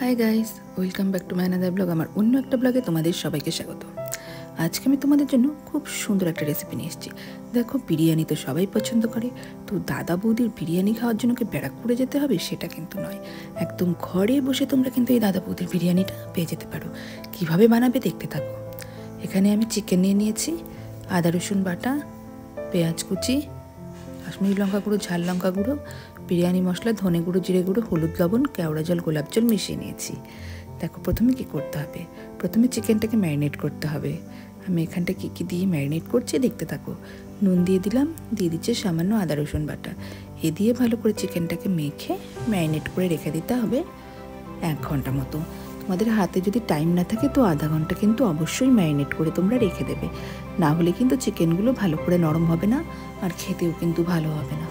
Hi guys, welcome back to my another blog. আমার অন্য একটা ব্লগে তোমাদের সবাইকে স্বাগত। আজকে আমি তোমাদের জন্য খুব সুন্দর একটা রেসিপি নিয়ে এসেছি। দেখো, বিরিয়ানি তো সবাই পছন্দ করে, তো দাদা বৌদির বিরিয়ানি খাওয়ার জন্য কি ব্যারাকপুরে যেতে হবে সেটা কিন্তু নয়। একদম ঘরে বসে তোমরা কিন্তু এই দাদা বৌদির বিরিয়ানিটা পেয়ে যেতে পারো। কিভাবে বানাবে দেখতে থাকো। এখানে আমি চিকেন নিয়ে নিয়েছি, আদা রসুন বাটা, পেঁয়াজ কুচি, কাশ্মীরি লঙ্কা গুঁড়ো, ঝাল লঙ্কা গুঁড়ো, বিরিয়ানি মশলা, ধনে গুঁড়ো, জিরে গুঁড়ো, হলুদ, লবণ, কেওড়া জল, গোলাপ জল মিশিয়ে নিয়েছি। দেখো, প্রথমে কি করতে হবে। প্রথমে চিকেনটাকে ম্যারিনেট করতে হবে। আমি এখানটা কী কী দিয়ে ম্যারিনেট করছি দেখতে থাকো। নুন দিয়ে দিলাম, দিয়ে দিচ্ছে সামান্য আদা রসুন বাটা। এ দিয়ে ভালো করে চিকেনটাকে মেখে ম্যারিনেট করে রেখে দিতে হবে 1 ঘন্টা মতো। তোমাদের হাতে যদি টাইম না থাকে তো আধা ঘন্টা কিন্তু অবশ্যই ম্যারিনেট করে তোমরা রেখে দেবে, না হলে কিন্তু চিকেনগুলো ভালো করে নরম হবে না আর খেতেও কিন্তু ভালো হবে না।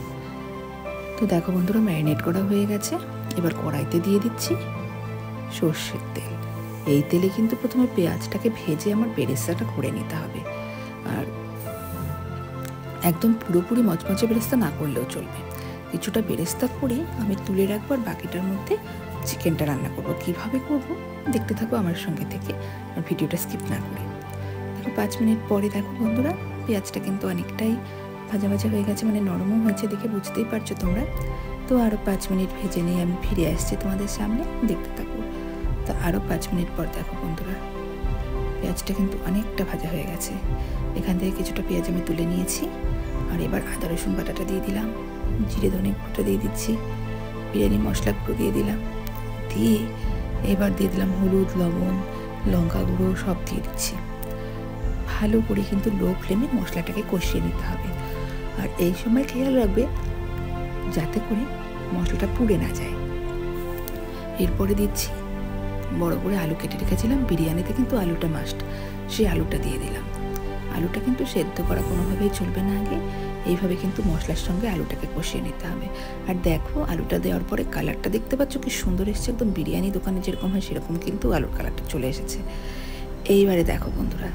তো দেখো বন্ধুরা, ম্যারিনেট করা হয়ে গেছে। এবার কড়াইতে দিয়ে দিচ্ছি সর্ষের তেল। এই তেলে কিন্তু প্রথমে পেঁয়াজটাকে ভেজে আমার বেরেস্তাটা করে নিতে হবে। আর একদম পুরোপুরি মচমচে বেরেস্তা না করলেও চলবে। কিছুটা বেরেস্তা করে আমি তুলে রাখবো, আর বাকিটার মধ্যে চিকেনটা রান্না করবো। কীভাবে করবো দেখতে থাকো আমার সঙ্গে থেকে, আর ভিডিওটা স্কিপ না করে। দেখো 5 মিনিট পরে দেখো বন্ধুরা, পেঁয়াজটা কিন্তু অনেকটাই ভাজা ভাজা হয়ে গেছে, মানে নরমও হয়েছে, দেখে বুঝতেই পারছো তোমরা। তো আরও 5 মিনিট ভেজে নিয়ে আমি ফিরে আসছি তোমাদের সামনে, দেখতে থাকো। তো আরও 5 মিনিট পর দেখো বন্ধুরা, পেঁয়াজটা কিন্তু অনেকটা ভাজা হয়ে গেছে। এখান থেকে কিছুটা পেঁয়াজ আমি তুলে নিয়েছি। আর এবার আদা রসুন বাটাটা দিয়ে দিলাম, জিরে ধনে গুঁড়োটা দিয়ে দিচ্ছি, বিরিয়ানি মশলা গুঁড়ো দিয়ে দিলাম, দিয়ে এবার দিয়ে দিলাম হলুদ, লবণ, লঙ্কা গুঁড়ো সব দিয়ে দিচ্ছি। ভালো করে কিন্তু লো ফ্লেমে মশলাটাকে কষিয়ে নিতে হবে। আর এই সময় খেয়াল রাখবে যাতে করে মশলাটা পুড়ে না যায়। এরপরে দিচ্ছি বড় করে আলু কেটে রেখেছিলাম, বিরিয়ানিতে কিন্তু আলুটা মাস্ট, সেই আলুটা দিয়ে দিলাম। আলুটা কিন্তু সেদ্ধ করা কোনোভাবেই চলবে না আগে, এইভাবে কিন্তু মশলার সঙ্গে আলুটাকে কষিয়ে নিতে হবে। আর দেখো, আলুটা দেওয়ার পরে কালারটা দেখতে পাচ্ছ কি সুন্দর এসেছে, একদম বিরিয়ানি দোকানে যেরকম হয় সেরকম কিন্তু আলুর কালারটা চলে এসেছে। এইবারে দেখো বন্ধুরা,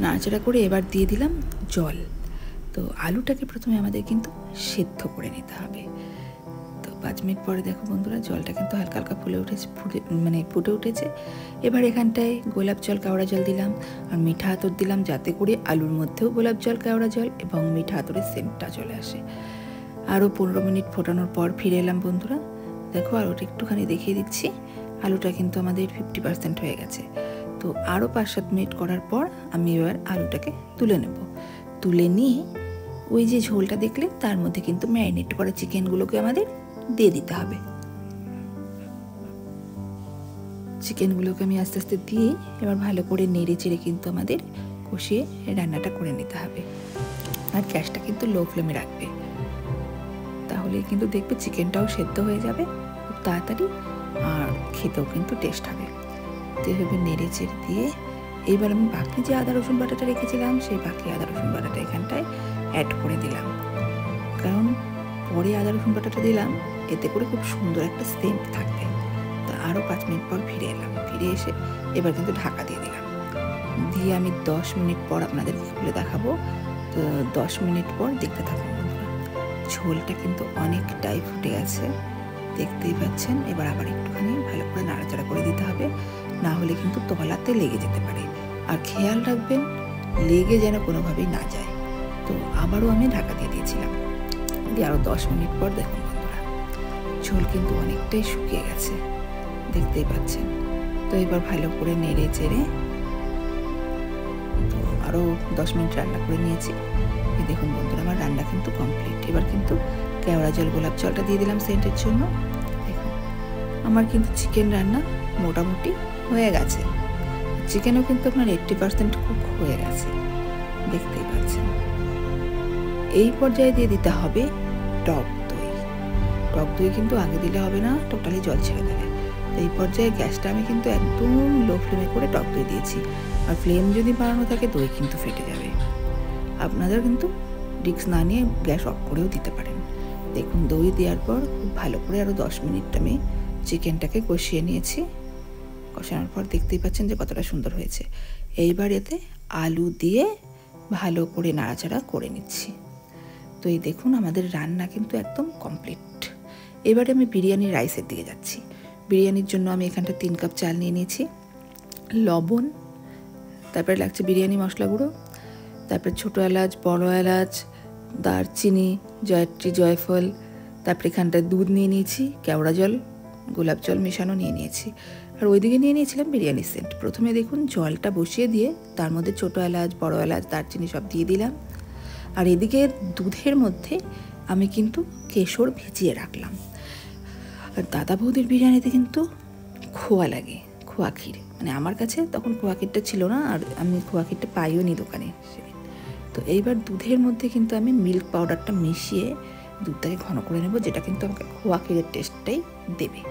নাড়াচাড়া করে এবার দিয়ে দিলাম জল। তো আলুটাকে প্রথমে আমাদের কিন্তু সেদ্ধ করে নিতে হবে। তো 5 মিনিট পরে দেখো বন্ধুরা, জলটা কিন্তু হালকা হালকা ফুটে উঠেছে। এবার এখানটায় গোলাপ জল, কেওড়া জল দিলাম, আর মিঠা আতর দিলাম, যাতে করে আলুর মধ্যেও গোলাপ জল, কেওড়া জল এবং মিঠা আতরের সেন্টটা চলে আসে। আরও 15 মিনিট ফোটানোর পর ফিরে এলাম বন্ধুরা। দেখো, আর ওটা একটুখানি দেখিয়ে দিচ্ছি, আলুটা কিন্তু আমাদের 50% হয়ে গেছে। তো আরও 5-7 মিনিট করার পর আমি এবার আলুটাকে তুলে নেব। তুলে নিয়ে ওই যে ঝোলটা দেখলে তার মধ্যে কিন্তু ম্যারিনেট করা চিকেনগুলোকে আমাদের দিয়ে দিতে হবে। চিকেনগুলোকে আমি আস্তে আস্তে দিয়ে এবার ভালো করে নেড়ে চেড়ে কিন্তু আমাদের কষিয়ে রান্নাটা করে নিতে হবে। আর গ্যাসটা কিন্তু লো ফ্লেমে রাখবে, তাহলে কিন্তু দেখবে চিকেনটাও সেদ্ধ হয়ে যাবে খুব তাড়াতাড়ি, আর খেতেও কিন্তু টেস্ট হবে। তো এভাবে নেড়ে চেড়ে দিয়ে এইবার আমি বাকি যে আদা রসুন বাটাটা রেখেছিলাম সেই বাকি আদা রসুন বাটাটা এখানটায় অ্যাড করে দিলাম, কারণ পরে আদা রসুন বাটাটা দিলাম, এতে করে খুব সুন্দর একটা সেন্ট থাকবে। তো আরও 5 মিনিট পর ফিরে এলাম। ফিরে এসে এবার কিন্তু ঢাকা দিয়ে দিলাম, দিয়ে আমি 10 মিনিট পর আপনাদেরকে খুলে দেখাবো। তো 10 মিনিট পর দেখতে থাকুন বন্ধুরা, ঝোলটা কিন্তু অনেকটাই ফুটে গেছে, দেখতেই পাচ্ছেন। এবার আবার একটুখানি ভালো করে নাড়াচাড়া করে দিতে হবে, না হলে কিন্তু তলাতে লেগে যেতে পারে। আর খেয়াল রাখবেন লেগে যেন কোনোভাবেই না যায়। তো আবারও আমি ঢাকা দিয়ে দিয়েছিলাম, দিয়ে আরও 10 মিনিট পর দেখুন বন্ধুরা, ঝোল কিন্তু অনেকটাই শুকিয়ে গেছে, দেখতেই পাচ্ছেন। তো এবার ভালো করে নেড়ে চেড়ে তো আরও 10 মিনিট রান্না করে নিয়েছি। দেখুন বন্ধুরা, আমার রান্না কিন্তু কমপ্লিট। এবার কিন্তু কেওড়া জল, গোলাপ জলটা দিয়ে দিলাম সেন্টের জন্য। দেখুন, আমার কিন্তু চিকেন রান্না মোটামুটি হয়ে গেছে। চিকেনও কিন্তু আপনার 80% কুক হয়ে গেছে, দেখতেই পাচ্ছেন। এই পর্যায়ে দিয়ে দিতে হবে টক দই। টক দই কিন্তু আগে দিলে হবে না, টোটালি জল ছেড়ে দেবে। এই পর্যায়ে গ্যাসটা আমি কিন্তু একদম লো ফ্লেমে করে টক দই দিয়েছি, আর ফ্লেম যদি বাড়ানো থাকে দই কিন্তু ফেটে যাবে। আপনারা কিন্তু রিস্ক না নিয়ে গ্যাস অফ করেও দিতে পারেন। দেখুন, দই দেওয়ার পর খুব ভালো করে আরও 10 মিনিট আমি চিকেনটাকে কষিয়ে নিয়েছি। কষানোর পর দেখতেই পাচ্ছেন যে কতটা সুন্দর হয়েছে। এইবার এতে আলু দিয়ে ভালো করে নাড়াচাড়া করে নিচ্ছি। তো এই দেখুন, আমাদের রান্না কিন্তু একদম কমপ্লিট। এবারে আমি বিরিয়ানি রাইসের দিকে যাচ্ছি। বিরিয়ানির জন্য আমি এখানটা 3 কাপ চাল নিয়ে নিয়েছি, লবণ, তারপরে লাগছে বিরিয়ানি মশলা গুঁড়ো, তারপরে ছোটো এলাচ, বড় এলাচ, দারচিনি, জয়ত্রী, জয়ফল, তারপরে এখানটায় দুধ নিয়ে নিয়েছি, কেওড়া জল, গোলাপ জল মেশানো নিয়ে নিয়েছি। আর ওইদিকে নিয়ে নিয়েছিলাম বিরিয়ানি সেন্ট। প্রথমে দেখুন জলটা বসিয়ে দিয়ে তার মধ্যে ছোটো এলাচ, বড় এলাচ, দারচিনি সব দিয়ে দিলাম। আর এদিকে দুধের মধ্যে আমি কিন্তু কেশর ভিজিয়ে রাখলাম। আর দাদা বৌদির বিরিয়ানিতে কিন্তু খোয়া লাগে, খোয়া ক্ষীর, মানে আমার কাছে তখন খোয়া ক্ষীরটা ছিল না, আর আমি খোয়া ক্ষীরটা পাইও নি দোকানে সেদিন। তো এইবার দুধের মধ্যে কিন্তু আমি মিল্ক পাউডারটা মিশিয়ে দুধটাকে ঘন করে নেব, যেটা কিন্তু আমাকে খোয়া ক্ষীরের টেস্টটাই দেবে।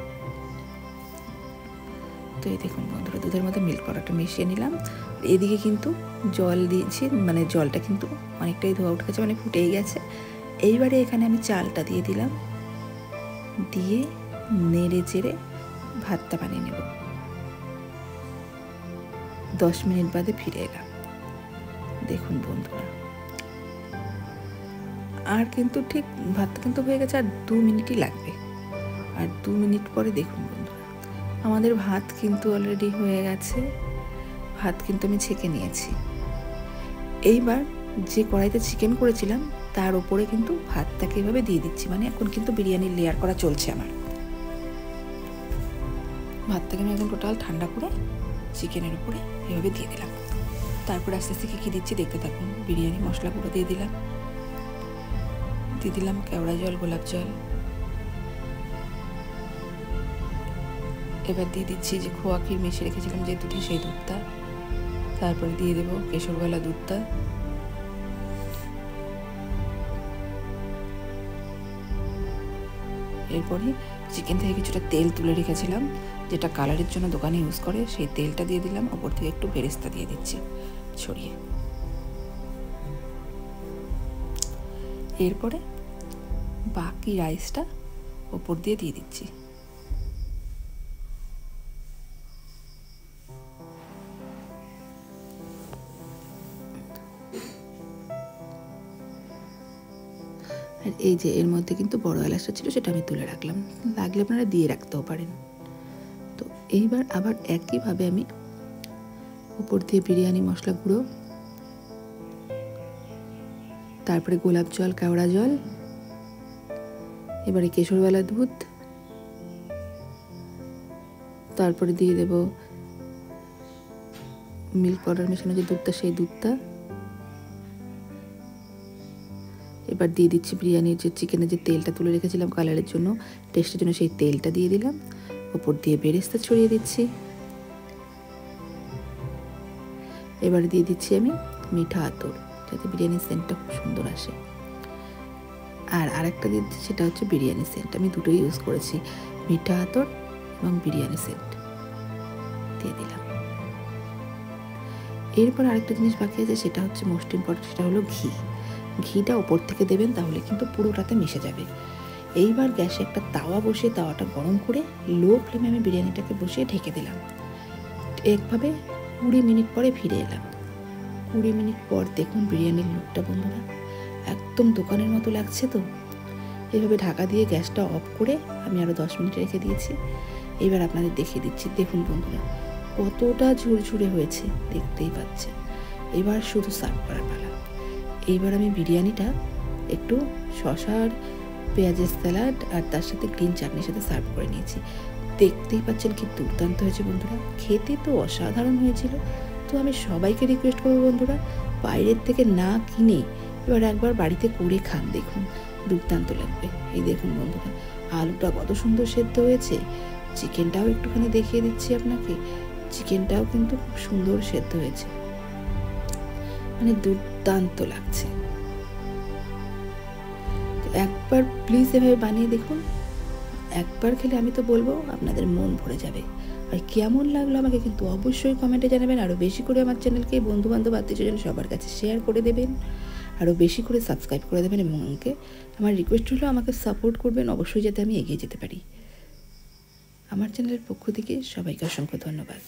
তো এই দেখুন বন্ধুরা, দুধের মধ্যে মিল্ক পাউডারটা মিশিয়ে নিলাম। এদিকে কিন্তু জল দিয়েছি, মানে জলটা কিন্তু অনেকটাই ধোয়া উঠে গেছে, মানে ফুটেই গেছে। এইবারে এখানে আমি চালটা দিয়ে দিলাম, দিয়ে নেড়ে চেড়ে ভাতটা বানিয়ে নেব। 10 মিনিট বাদে ফিরে এলাম। দেখুন বন্ধুরা, আর কিন্তু ঠিক ভাতটা কিন্তু হয়ে গেছে, আর 2 মিনিটই লাগবে। আর 2 মিনিট পরে দেখুন বন্ধুরা, আমাদের ভাত কিন্তু অলরেডি হয়ে গেছে। ভাত কিন্তু আমি ছেঁকে নিয়েছি। এইবার যে কড়াইতে চিকেন করেছিলাম তার উপরে কিন্তু ভাতটাকে এভাবে দিয়ে দিচ্ছি, মানে এখন কিন্তু বিরিয়ানির লেয়ার করা চলছে আমার। ভাতটাকে আমি একদম টোটাল ঠান্ডা করে চিকেনের উপরে এভাবে দিয়ে দিলাম। তারপর আস্তে আস্তে কী দিচ্ছি দেখতে থাকুন। বিরিয়ানি মশলা গুঁড়ো দিয়ে দিলাম কেওড়া জল, গোলাপ জল। এবার দিয়ে দিচ্ছি যে খোয়া ক্ষীর মিশিয়ে রেখেছিলাম যে দুধে, সেই দুধটা। তারপরে দিয়ে দেবো কেশরওয়ালা দুধটা। এরপরে চিকেন থেকে কিছুটা তেল তুলে রেখেছিলাম, যেটা কালারের জন্য দোকানে ইউজ করে, সেই তেলটা দিয়ে দিলাম। ওপর থেকে একটু বেরেস্তা দিয়ে দিচ্ছি ছড়িয়ে। এরপরে বাকি রাইসটা ওপর দিয়ে দিচ্ছি। আর এই যে এর মধ্যে কিন্তু বড় এলাচটা ছিল, সেটা আমি তুলে রাখলাম, লাগলে আপনারা দিয়ে রাখতেও পারেন। তো এইবার আবার একইভাবে আমি উপর দিয়ে বিরিয়ানি মশলা গুঁড়ো, তারপরে গোলাপ জল, কেওড়া জল, এবারে কেশরওয়ালা দুধ, তারপরে দিয়ে দেব মিল্ক পাউডার মেশানো যে দুধটা, সেই দুধটা। এবার দিয়ে দিচ্ছি বিরিয়ানির যে চিকেনের যে তেলটা তুলে রেখেছিলাম কালারের জন্য, টেস্টের জন্য, সেই তেলটা দিয়ে দিলাম। ওপর দিয়ে বেরেস্তা ছড়িয়ে দিচ্ছি। এবার দিয়ে দিচ্ছি আমি মিঠা আতর, যাতে বিরিয়ানির সেন্টটা খুব সুন্দর আসে। আর আরেকটা দিয়ে দিচ্ছি, সেটা হচ্ছে বিরিয়ানি সেন্ট। আমি দুটোই ইউজ করেছি, মিঠা আতর এবং বিরিয়ানি সেন্ট দিয়ে দিলাম। এরপর আরেকটা জিনিস বাকি আছে, সেটা হচ্ছে মোস্ট ইম্পর্টেন্ট, সেটা হলো ঘি। ঘিটা ওপর থেকে দেবেন, তাহলে কিন্তু পুরোটাতে মিশে যাবে। এইবার গ্যাসে একটা তাওয়া বসিয়ে তাওয়াটা গরম করে লো ফ্লেমে আমি বিরিয়ানিটাকে বসিয়ে ঢেকে দিলাম। একভাবে 20 মিনিট পরে ফিরে এলাম। 20 মিনিট পর দেখুন বিরিয়ানির লুকটা বন্ধুরা, একদম দোকানের মতো লাগছে। তো এইভাবে ঢাকা দিয়ে গ্যাসটা অফ করে আমি আরও 10 মিনিট রেখে দিয়েছি। এবার আপনাদের দেখিয়ে দিচ্ছি, দেখুন বন্ধুরা কতটা ঝুরঝুরে হয়েছে, দেখতেই পাচ্ছেন। এবার শুধু সার্ভ করার পালা। এইবার আমি বিরিয়ানিটা একটু শসার পেঁয়াজের স্যালাড আর তার সাথে গ্রিন চাটনির সাথে সার্ভ করে নিয়েছি। দেখতেই পাচ্ছেন কি দুর্দান্ত হয়েছে বন্ধুরা, খেতে তো অসাধারণ হয়েছিল। তো আমি সবাইকে রিকোয়েস্ট করবো বন্ধুরা, বাইরের থেকে না কিনে এবার একবার বাড়িতে করে খান, দেখুন দুর্দান্ত লাগবে। এই দেখুন বন্ধুরা, আলুটা কত সুন্দর সেদ্ধ হয়েছে। চিকেনটাও একটুখানি দেখিয়ে দিচ্ছি আপনাকে, চিকেনটাও কিন্তু খুব সুন্দর সেদ্ধ হয়েছে, মানে দুর্দান্ত লাগছে। একবার প্লিজ এভাবে বানিয়ে দেখুন, একবার খেলে আমি তো বলবো আপনাদের মন ভরে যাবে। আর কেমন লাগলো আমাকে কিন্তু অবশ্যই কমেন্টে জানাবেন। আরও বেশি করে আমার চ্যানেলকে বন্ধুবান্ধব আত্মীয়স্বজন সবার কাছে শেয়ার করে দেবেন, আরও বেশি করে সাবস্ক্রাইব করে দেবেন। এবং আমার রিকোয়েস্ট হলো আমাকে সাপোর্ট করবেন অবশ্যই, যাতে আমি এগিয়ে যেতে পারি। আমার চ্যানেলের পক্ষ থেকে সবাইকে অসংখ্য ধন্যবাদ।